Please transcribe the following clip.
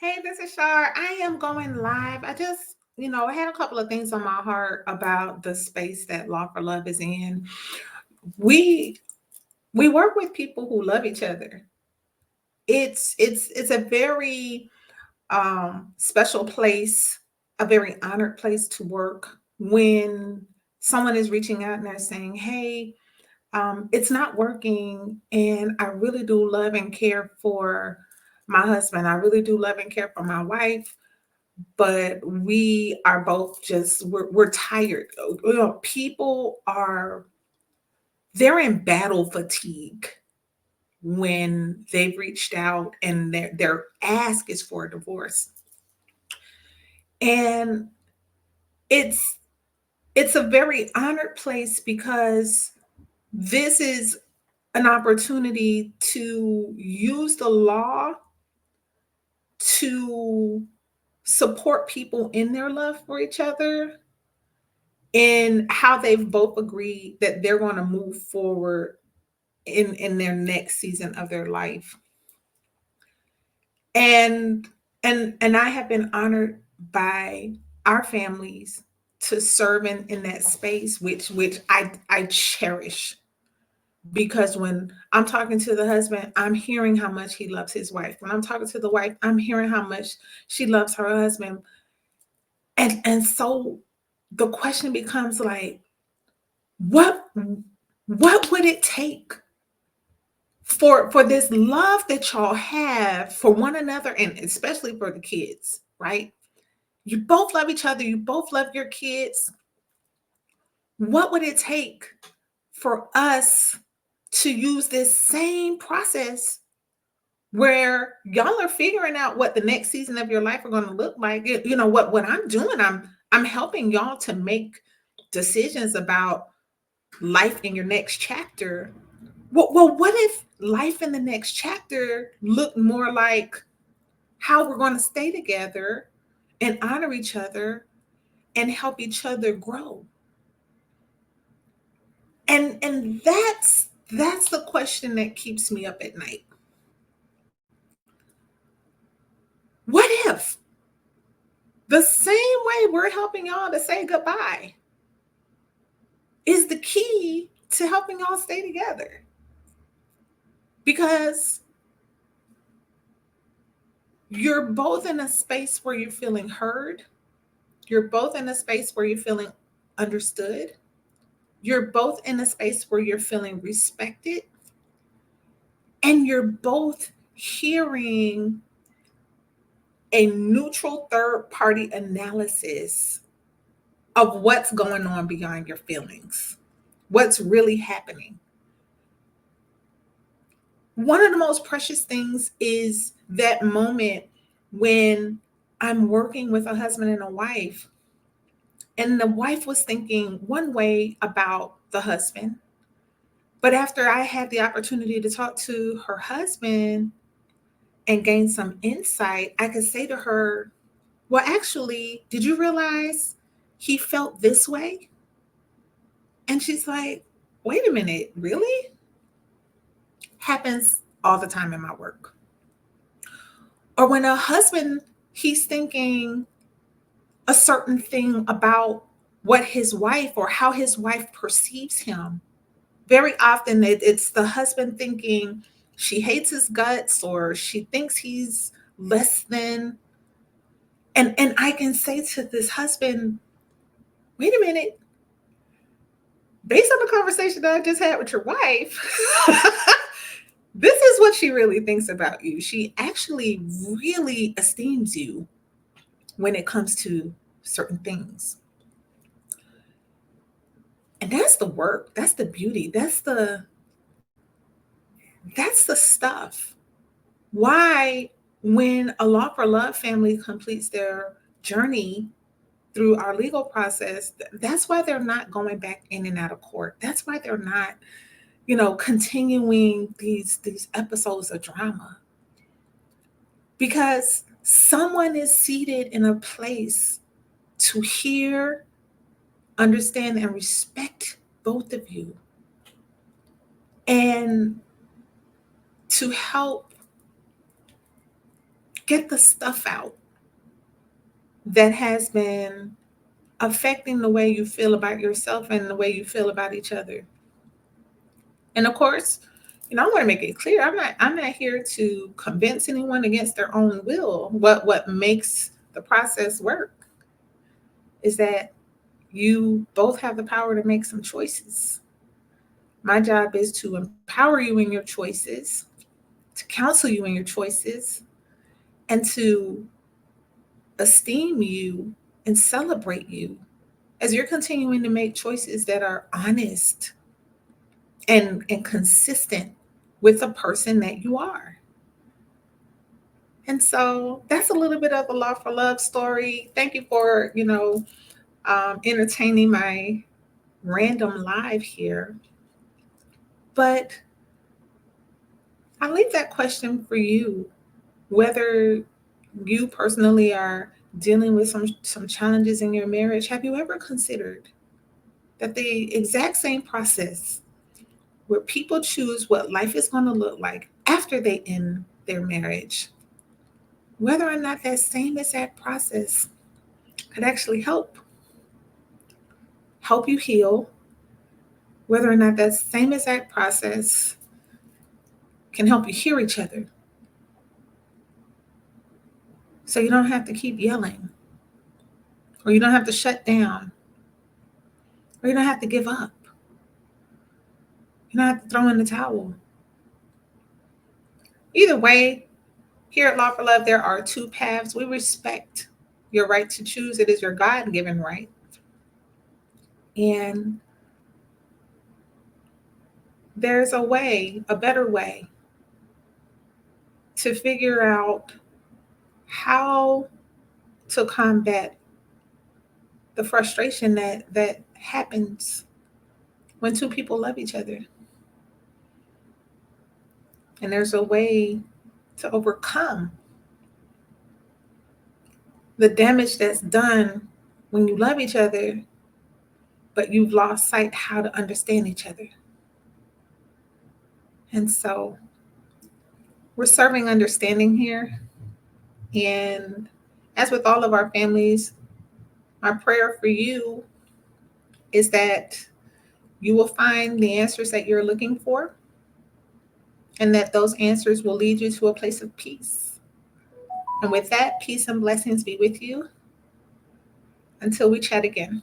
Hey, this is Shar. I am going live. I had a couple of things on my heart about the space that Law for Love is in. We we work with people who love each other. It's a very special place, a very honored place to work when someone is reaching out and they're saying, "Hey, it's not working, and I really do love and care for my husband. I really do love and care for my wife, but we are both just we're tired." People are they're in battle fatigue when they've reached out and their ask is for a divorce. And it's it's a very honored place because this is an opportunity to use the law to support people in their love for each other and how they've both agreed that they're going to move forward in their next season of their life. And and and I have been honored by our families to serve in that space, which I cherish, because when I'm talking to the husband, I'm hearing how much he loves his wife. When I'm talking to the wife, I'm hearing how much she loves her husband. And so the question becomes like, what what would it take for this love that y'all have for one another, and especially for the kids, right? You both love each other, you both love your kids. What would it take for us to use this same process where y'all are figuring out what the next season of your life are going to look like? What I'm doing, I'm helping y'all to make decisions about life in your next chapter. Well, what if life in the next chapter looked more like how we're going to stay together and honor each other and help each other grow? And that's the question that keeps me up at night. What if the same way we're helping y'all to say goodbye is the key to helping y'all stay together? Because you're both in a space where you're feeling heard, you're both in a space where you're feeling understood, you're both in a space where you're feeling respected, and you're both hearing a neutral third party analysis of what's going on behind your feelings, what's really happening. One of the most precious things is that moment when I'm working with a husband and a wife, and the wife was thinking one way about the husband. But after I had the opportunity to talk to her husband and gain some insight, I could say to her, "Well, actually, did you realize he felt this way?" And she's like, "Wait a minute, really?" Happens all the time in my work. Or when a husband, he's thinking a certain thing about what his wife or how his wife perceives him. Very often it's the husband thinking she hates his guts or she thinks he's less than. And I can say to this husband, "Wait a minute, based on the conversation that I just had with your wife, this is what she really thinks about you. She actually really esteems you when it comes to certain things." And that's the work, that's the beauty, that's the stuff. Why, when a Law for Love family completes their journey through our legal process, that's why they're not going back in and out of court. That's why they're not, continuing these episodes of drama, because someone is seated in a place to hear, understand, and respect both of you, and to help Get the stuff out that has been affecting the way you feel about yourself and the way you feel about each other. And of course, I want to make it clear, I'm not here to convince anyone against their own will. What makes the process work is that you both have the power to make some choices. My job is to empower you in your choices, to counsel you in your choices, and to esteem you and celebrate you as you're continuing to make choices that are honest and consistent with the person that you are. And so that's a little bit of the Law for Love story. Thank you for, entertaining my random live here. But I leave that question for you, whether you personally are dealing with some challenges in your marriage. Have you ever considered that the exact same process where people choose what life is going to look like after they end their marriage, whether or not that same exact process could actually help you heal, whether or not that same exact process can help you hear each other so you don't have to keep yelling, or you don't have to shut down, or you don't have to give up, you don't have to throw in the towel. Either way, here at Law for Love, there are two paths. We respect your right to choose. It is your God given right. And there's a way, a better way, to figure out how to combat the frustration that happens when two people love each other. And there's a way to overcome the damage that's done when you love each other, but you've lost sight how to understand each other. And so we're serving understanding here. And as with all of our families, my prayer for you is that you will find the answers that you're looking for, and that those answers will lead you to a place of peace. And with that, peace and blessings be with you until we chat again.